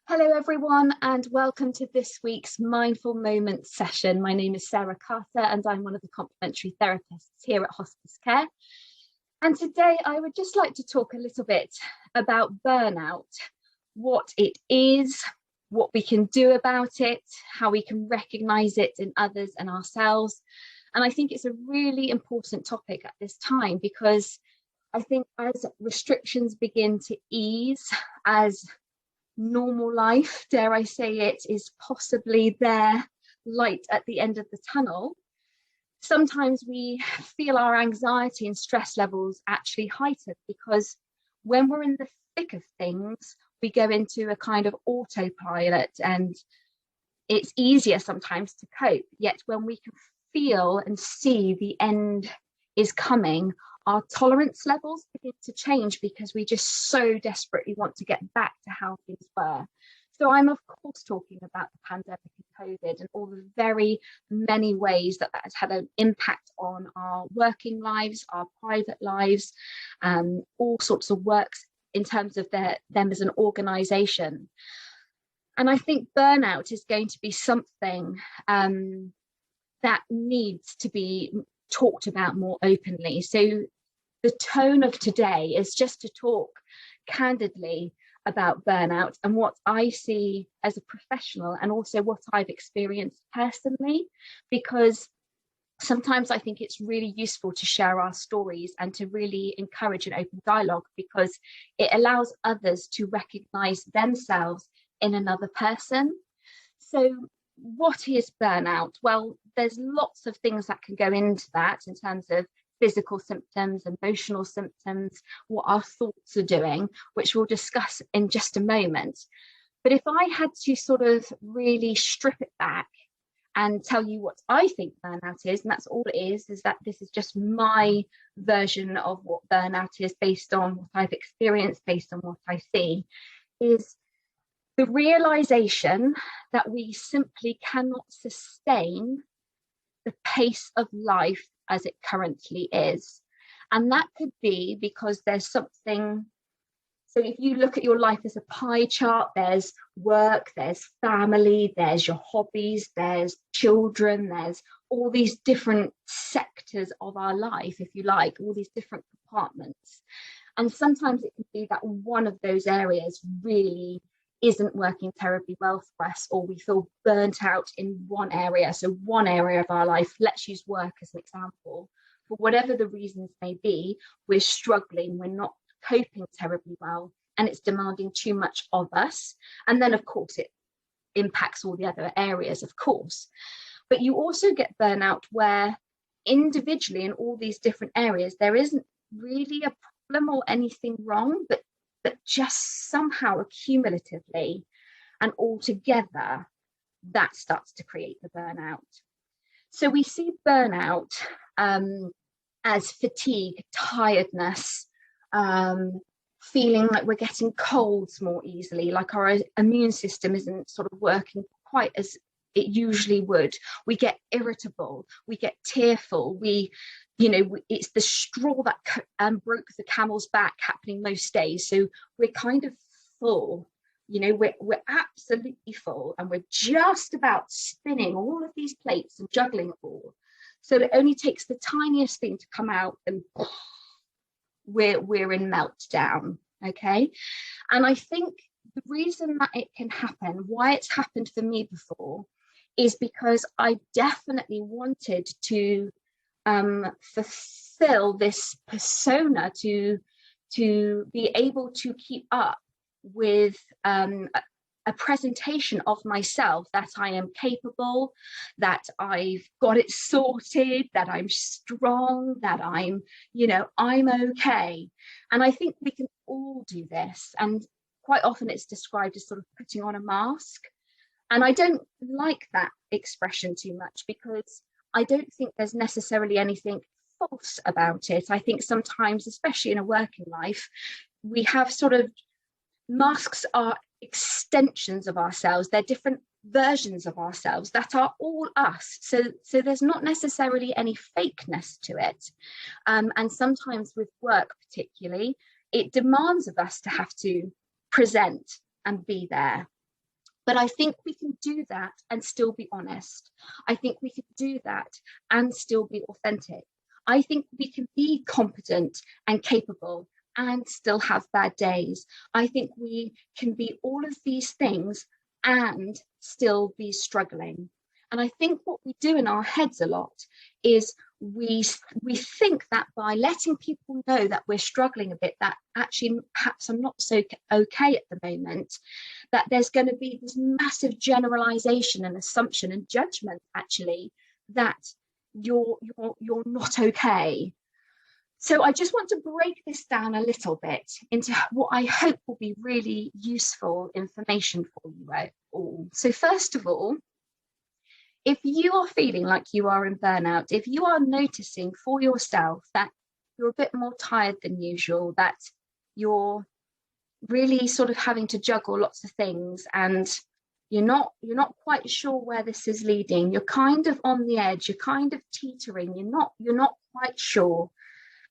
Hello, everyone, and welcome to this week's Mindful Moments session. My name is Sarah Carter, and I'm one of the complementary therapists here at Hospiscare. And today I would just like to talk a little bit about burnout, what it is, what we can do about it, how we can recognise it in others and ourselves. And I think it's a really important topic at this time because I think as restrictions begin to ease, as normal life, dare I say it, is possibly their light at the end of the tunnel, sometimes we feel our anxiety and stress levels actually heightened because when we're in the thick of things, we go into a kind of autopilot and it's easier sometimes to cope. Yet when we can feel and see the end is coming, our tolerance levels begin to change because we just so desperately want to get back to how things were. So I'm of course talking about the pandemic and COVID and all the very many ways that has had an impact on our working lives, our private lives, all sorts of works in terms of them as an organisation. And I think burnout is going to be something that needs to be talked about more openly. So the tone of today is just to talk candidly about burnout and what I see as a professional and also what I've experienced personally, because sometimes I think it's really useful to share our stories and to really encourage an open dialogue because it allows others to recognize themselves in another person. So what is burnout? Well, there's lots of things that can go into that in terms of physical symptoms, emotional symptoms, what our thoughts are doing, which we'll discuss in just a moment. But if I had to sort of really strip it back and tell you what I think burnout is, and that's all it is that this is just my version of what burnout is based on what I've experienced, based on what I see, is the realization that we simply cannot sustain the pace of life as it currently is. And that could be because there's something. So if you look at your life as a pie chart, there's work, there's family, there's your hobbies, there's children, there's all these different sectors of our life, if you like, all these different compartments. And sometimes it can be that one of those areas really isn't working terribly well for us, or we feel burnt out in one area. So one area of our life, let's use work as an example, for whatever the reasons may be, we're struggling, we're not coping terribly well, and it's demanding too much of us. And then of course it impacts all the other areas, of course. But you also get burnout where individually in all these different areas, there isn't really a problem or anything wrong, but just somehow accumulatively and all together, that starts to create the burnout. So we see burnout as fatigue, tiredness, feeling like we're getting colds more easily, like our immune system isn't sort of working quite as it usually would. We get irritable, we get tearful, it's the straw that broke the camel's back happening most days. So we're kind of full, we're absolutely full, and we're just about spinning all of these plates and juggling it all. So it only takes the tiniest thing to come out and we're in meltdown. Okay. And I think the reason that it can happen, why it's happened for me before, is because I definitely wanted to fulfill this persona, to be able to keep up with a presentation of myself that I am capable, that I've got it sorted, that I'm strong, that I'm okay. And I think we can all do this. And quite often it's described as sort of putting on a mask. And I don't like that expression too much because I don't think there's necessarily anything false about it. I think sometimes, especially in a working life, we have sort of masks are extensions of ourselves. They're different versions of ourselves that are all us. So there's not necessarily any fakeness to it. And sometimes with work particularly, it demands of us to have to present and be there. But I think we can do that and still be honest. I think we can do that and still be authentic. I think we can be competent and capable and still have bad days. I think we can be all of these things and still be struggling. And I think what we do in our heads a lot is we think that by letting people know that we're struggling a bit, that actually perhaps I'm not so okay at the moment, that there's going to be this massive generalization and assumption and judgment actually that you're not okay. So I just want to break this down a little bit into what I hope will be really useful information for you all. So first of all, if you are feeling like you are in burnout, if you are noticing for yourself that you're a bit more tired than usual, that you're really sort of having to juggle lots of things and you're not quite sure where this is leading, you're kind of on the edge, you're kind of teetering, you're not quite sure,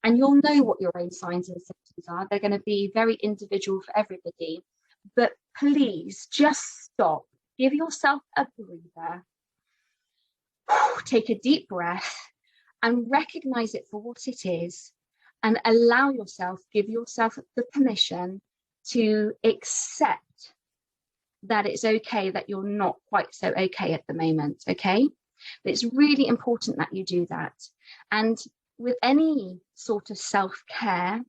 and you'll know what your own signs and symptoms are. They're going to be very individual for everybody, but please just stop, give yourself a breather, take a deep breath and recognize it for what it is, and allow yourself, give yourself the permission to accept that it's okay that you're not quite so okay at the moment. Okay, it's really important that you do that. And with any sort of self-care,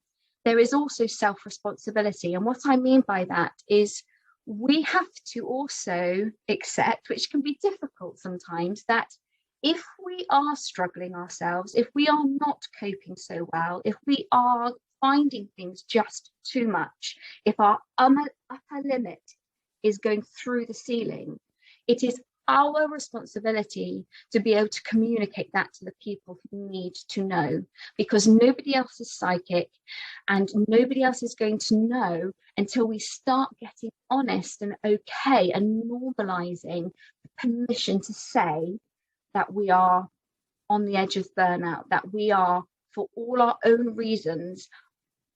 there is also self-responsibility. And what I mean by that is we have to also accept, which can be difficult sometimes, that if we are struggling ourselves, if we are not coping so well, if we are finding things just too much, if our upper limit is going through the ceiling, it is our responsibility to be able to communicate that to the people who need to know, because nobody else is psychic and nobody else is going to know until we start getting honest and okay and normalizing the permission to say that we are on the edge of burnout, that we are, for all our own reasons,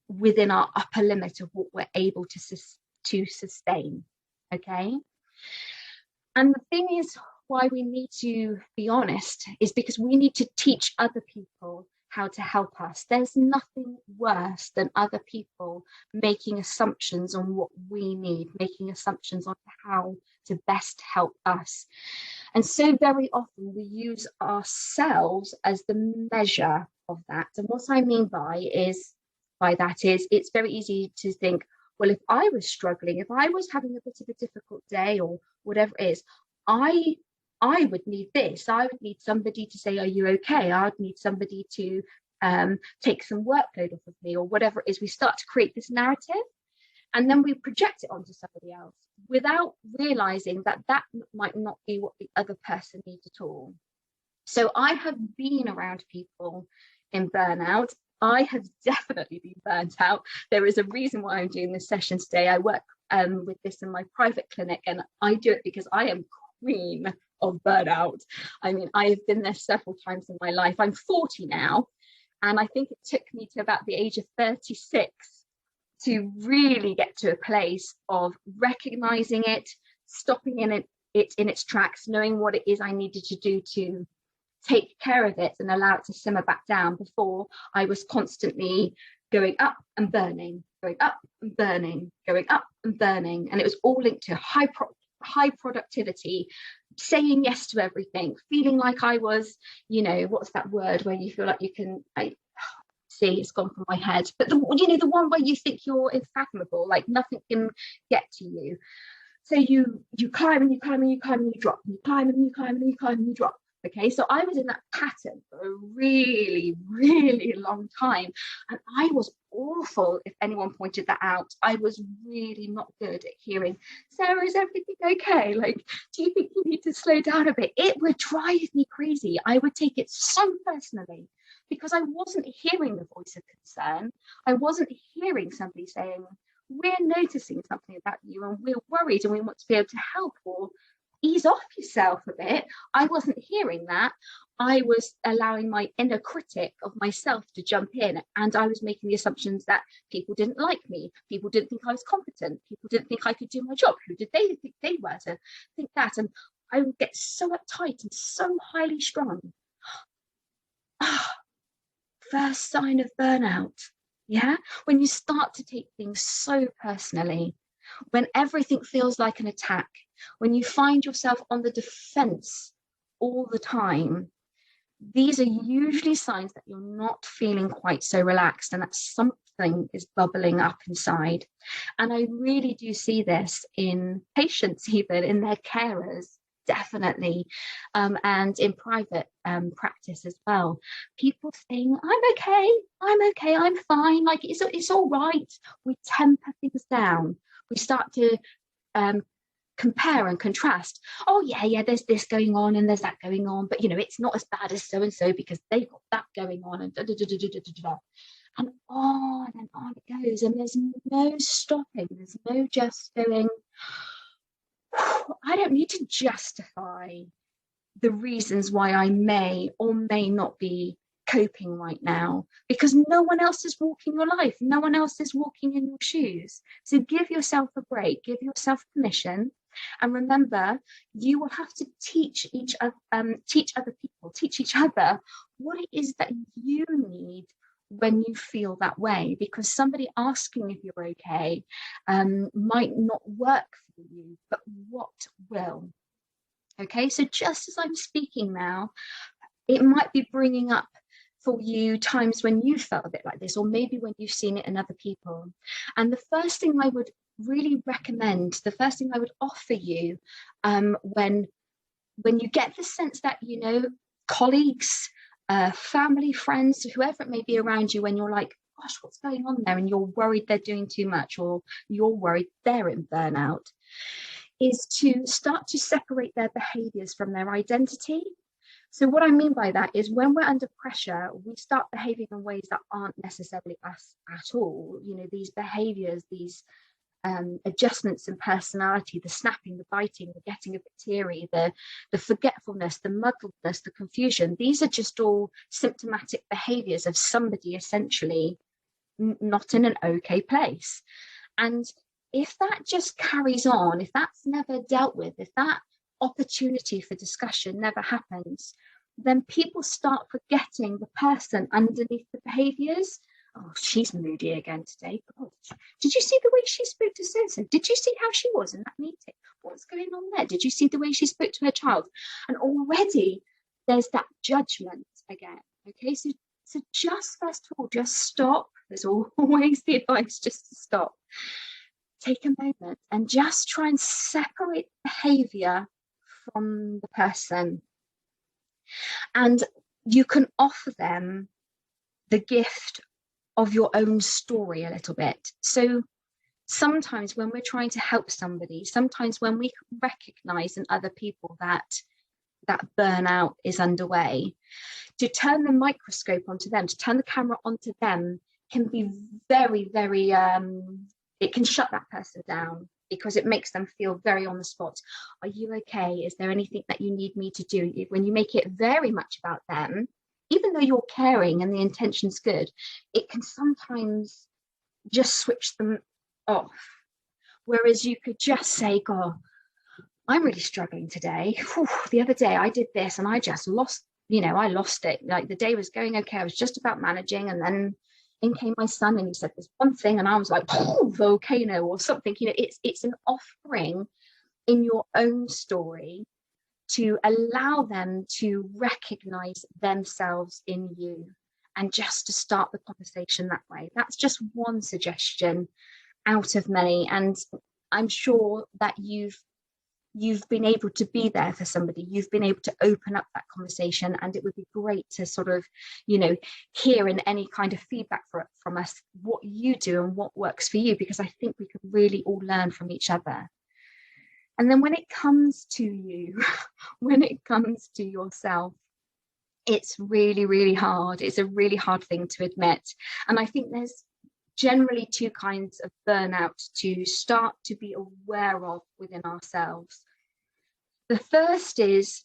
within our upper limit of what we're able to sustain. Okay. And the thing is, why we need to be honest is because we need to teach other people how to help us. There's nothing worse than other people making assumptions on what we need, making assumptions on how to best help us. And so very often we use ourselves as the measure of that. And what I mean by that is it's very easy to think, well, if I was struggling, if I was having a bit of a difficult day or whatever it is, I would need this. I would need somebody to say, are you okay? I would need somebody to take some workload off of me, or whatever it is. We start to create this narrative and then we project it onto somebody else without realizing that that might not be what the other person needs at all. So I have been around people in burnout. I have definitely been burnt out. There is a reason why I'm doing this session today. I work with this in my private clinic, and I do it because I am queen of burnout. I mean, I have been there several times in my life. I'm 40 now, and I think it took me to about the age of 36 to really get to a place of recognizing it, stopping it in its tracks, knowing what it is I needed to do to take care of it and allow it to simmer back down. Before, I was constantly going up and burning, going up and burning, going up and burning. And it was all linked to high productivity, saying yes to everything, feeling like I was, what's that word where you feel like you can, see, it's gone from my head, but the one where you think you're unfathomable, like nothing can get to you. So you climb and you climb and you climb and you drop, and you climb and you climb and you climb and you drop. Okay, so I was in that pattern for a really, really long time, and I was awful if anyone pointed that out. I was really not good at hearing, Sarah, is everything okay? Like, do you think you need to slow down a bit? It would drive me crazy. I would take it so personally because I wasn't hearing the voice of concern. I wasn't hearing somebody saying, we're noticing something about you and we're worried and we want to be able to help, or ease off yourself a bit. I wasn't hearing that. I was allowing my inner critic of myself to jump in, and I was making the assumptions that people didn't like me, people didn't think I was competent, people didn't think I could do my job. Who did they think they were to think that? And I would get so uptight and so highly strung. First sign of burnout. Yeah, when you start to take things so personally, when everything feels like an attack, when you find yourself on the defense all the time, these are usually signs that you're not feeling quite so relaxed and that something is bubbling up inside. And I really do see this in patients, even in their carers, definitely, and in private practice as well. People saying, I'm okay, I'm fine, like it's all right. We temper things down. We start to compare and contrast. Oh yeah, there's this going on and there's that going on, but it's not as bad as so and so because they've got that going on, and and on it goes, and there's no stopping. There's no just going, I don't need to justify the reasons why I may or may not be coping right now, because no one else is walking your life, no one else is walking in your shoes. So give yourself a break, give yourself permission. And remember, you will have to teach each other what it is that you need when you feel that way, because somebody asking if you're okay might not work for you, but what will? Okay, so just as I'm speaking now, it might be bringing up for you times when you felt a bit like this, or maybe when you've seen it in other people. And the first thing I would really recommend, the first thing I would offer you when you get the sense that, colleagues, family, friends, whoever it may be around you, when you're like, gosh, what's going on there? And you're worried they're doing too much, or you're worried they're in burnout, is to start to separate their behaviors from their identity. So what I mean by that is, when we're under pressure, we start behaving in ways that aren't necessarily us at all. These behaviors, these adjustments in personality, the snapping, the biting, the getting a bit teary, the forgetfulness, the muddledness, the confusion, these are just all symptomatic behaviors of somebody essentially not in an okay place. And if that just carries on, if that's never dealt with, if that opportunity for discussion never happens, then people start forgetting the person underneath the behaviors. Oh, she's moody again today. Oh, did you see the way she spoke to so-and-so? Did you see how she was in that meeting? What's going on there? Did you see the way she spoke to her child? And already there's that judgment again. Okay, so just first of all, just stop. There's always the advice just to stop. Take a moment and just try and separate behavior from the person. And you can offer them the gift of your own story a little bit. So sometimes when we're trying to help somebody, sometimes when we recognize in other people that burnout is underway, to turn the microscope onto them, to turn the camera onto them, can be very, very, it can shut that person down, because it makes them feel very on the spot. Are you okay? Is there anything that you need me to do? When you make it very much about them, even though you're caring and the intention's good, it can sometimes just switch them off. Whereas you could just say, God, I'm really struggling today. Whew, the other day I did this and I just lost, I lost it. Like, the day was going okay. I was just about managing, and then in came my son and he said this one thing and I was like, oh, volcano or something. It's an offering in your own story to allow them to recognize themselves in you, and just to start the conversation that way. That's just one suggestion out of many. And I'm sure that you've been able to be there for somebody, you've been able to open up that conversation, and it would be great to sort of, hear in any kind of feedback from us what you do and what works for you, because I think we could really all learn from each other. And then when it comes to you, when it comes to yourself, it's really, really hard. It's a really hard thing to admit. And I think there's generally two kinds of burnout to start to be aware of within ourselves. The first is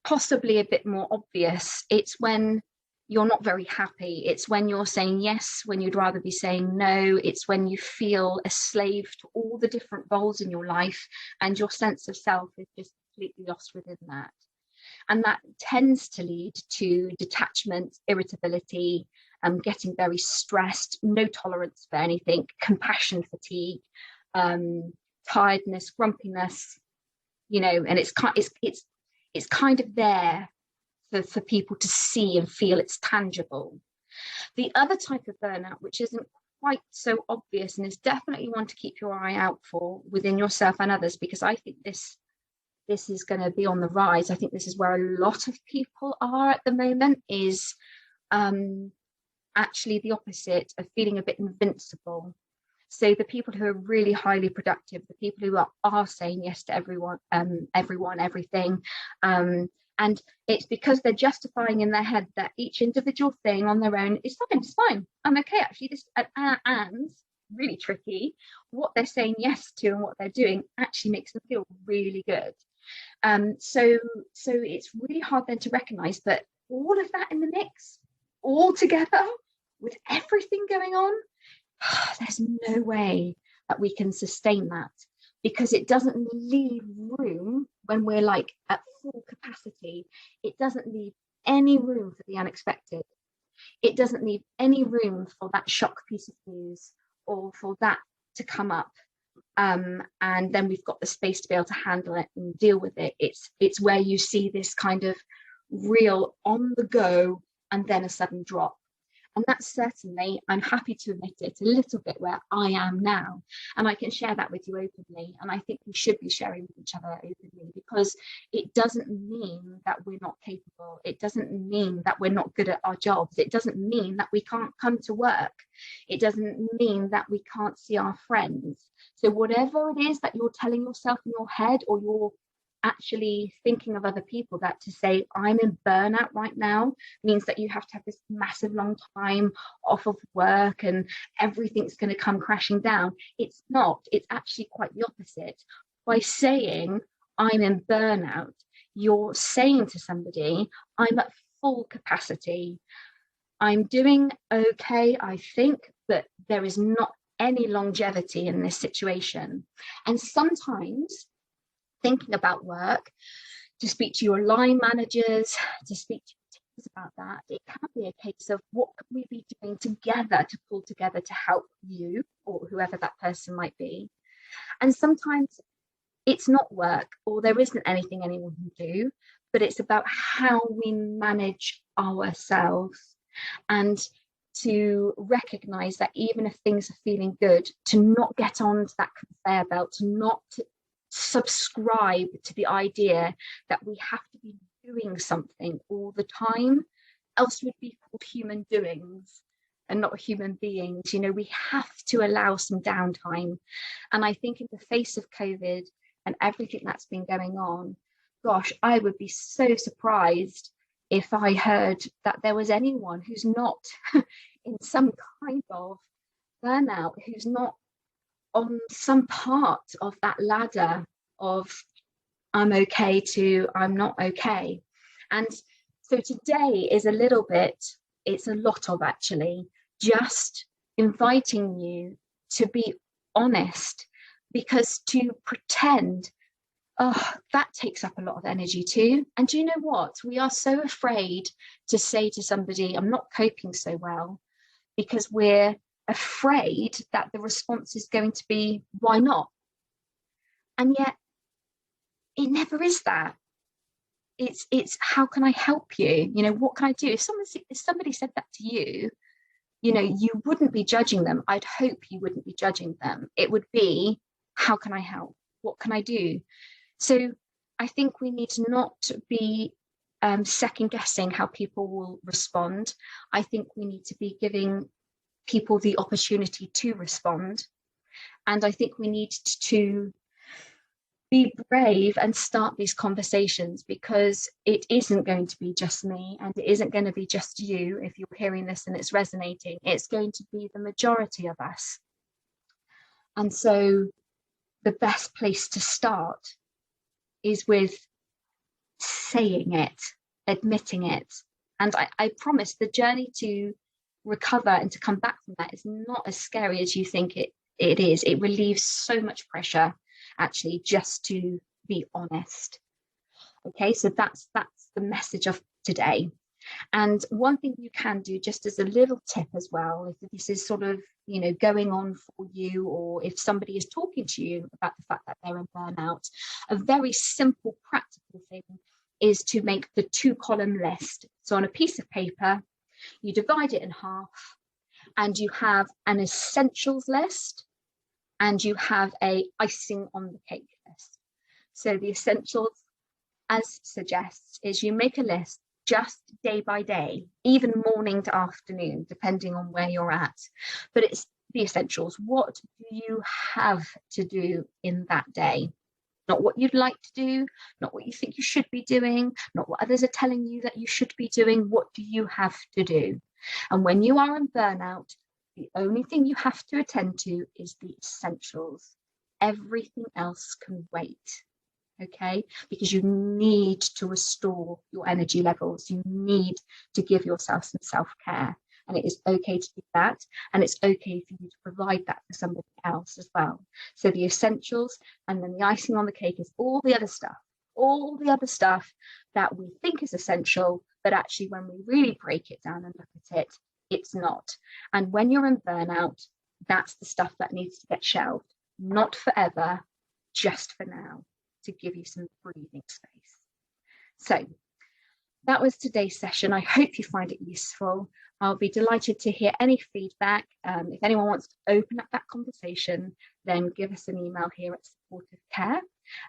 possibly a bit more obvious. It's when you're not very happy. It's when you're saying yes when you'd rather be saying no. It's when you feel a slave to all the different roles in your life and your sense of self is just completely lost within that. And that tends to lead to detachment, irritability, getting very stressed, no tolerance for anything, compassion fatigue, tiredness, grumpiness, and it's kind of there for people to see and feel. It's tangible. The other type of burnout, which isn't quite so obvious and is definitely one to keep your eye out for within yourself and others, because I think this is going to be on the rise. I think this is where a lot of people are at the moment, is actually the opposite of feeling a bit invincible. So the people who are really highly productive, the people who are saying yes to everyone, everything, and it's because they're justifying in their head that each individual thing on their own is fine, it's fine, I'm okay actually. This and really tricky, what they're saying yes to and what they're doing actually makes them feel really good. So it's really hard then to recognize that all of that in the mix, all together, with everything going on, there's no way that we can sustain that, because it doesn't leave room when we're like at full capacity. It doesn't leave any room for the unexpected. It doesn't leave any room for that shock piece of news or for that to come up. And then we've got the space to be able to handle it and deal with it. It's where you see this kind of real on the go and then a sudden drop. And that's certainly, I'm happy to admit it, a little bit where I am now. And I can share that with you openly. And I think we should be sharing with each other openly, because it doesn't mean that we're not capable. It doesn't mean that we're not good at our jobs. It doesn't mean that we can't come to work. It doesn't mean that we can't see our friends. So whatever it is that you're telling yourself in your head, or you're actually thinking of other people, that to say I'm in burnout right now means that you have to have this massive long time off of work and everything's going to come crashing down. It's not. It's actually quite the opposite. By saying I'm in burnout, you're saying to somebody, I'm at full capacity, I'm doing okay, I think, but there is not any longevity in this situation. And sometimes thinking about work, to speak to your line managers, to speak to your teams about that, it can be a case of what can we be doing together to pull together to help you or whoever that person might be. And sometimes it's not work, or there isn't anything anyone can do, but it's about how we manage ourselves, and to recognize that even if things are feeling good, to not get onto that conveyor belt, to not subscribe to the idea that we have to be doing something all the time, else would be called human doings and not human beings. We have to allow some downtime. And I think in the face of COVID and everything that's been going on, gosh, I would be so surprised if I heard that there was anyone who's not in some kind of burnout, who's not on some part of that ladder of I'm okay to I'm not okay. And so today is a little bit, it's a lot of actually just inviting you to be honest, because to pretend, that takes up a lot of energy too. And do you know what? We are so afraid to say to somebody, I'm not coping so well, because we're afraid that the response is going to be, why not? And yet it never is that. It's how can I help you? What can I do? If somebody said that to you, you wouldn't be judging them. I'd hope you wouldn't be judging them. It would be, how can I help? What can I do? So I think we need to not be second guessing how people will respond. I think we need to be giving people the opportunity to respond. And I think we need to be brave and start these conversations, because it isn't going to be just me, and it isn't going to be just you. If you're hearing this and it's resonating, it's going to be the majority of us. And so the best place to start is with saying it, admitting it. And I promise the journey to recover and to come back from that is not as scary as you think it is. It relieves so much pressure, actually, just to be honest. Okay, so that's the message of today. And one thing you can do, just as a little tip as well, if this is sort of, going on for you, or if somebody is talking to you about the fact that they're in burnout, a very simple, practical thing is to make the 2-column list. So on a piece of paper, you divide it in half, and you have an essentials list, and you have a icing on the cake list. So the essentials, as suggests, is you make a list just day by day, even morning to afternoon, depending on where you're at. But it's the essentials. What do you have to do in that day? Not what you'd like to do, not what you think you should be doing, not what others are telling you that you should be doing. What do you have to do? And when you are in burnout, the only thing you have to attend to is the essentials. Everything else can wait. Okay, because you need to restore your energy levels. You need to give yourself some self-care, and it is okay to do that, and it's okay for you to provide that for somebody else as well. So the essentials, and then the icing on the cake is all the other stuff that we think is essential, but actually when we really break it down and look at it, it's not. And when you're in burnout, that's the stuff that needs to get shelved, not forever, just for now, to give you some breathing space. So that was today's session. I hope you find it useful. I'll be delighted to hear any feedback. If anyone wants to open up that conversation, then give us an email here at Supportive Care.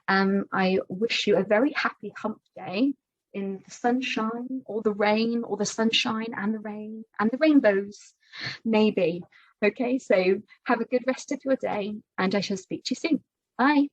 I wish you a very happy hump day in the sunshine or the rain, or the sunshine and the rain and the rainbows, maybe. Okay, so have a good rest of your day, and I shall speak to you soon. Bye.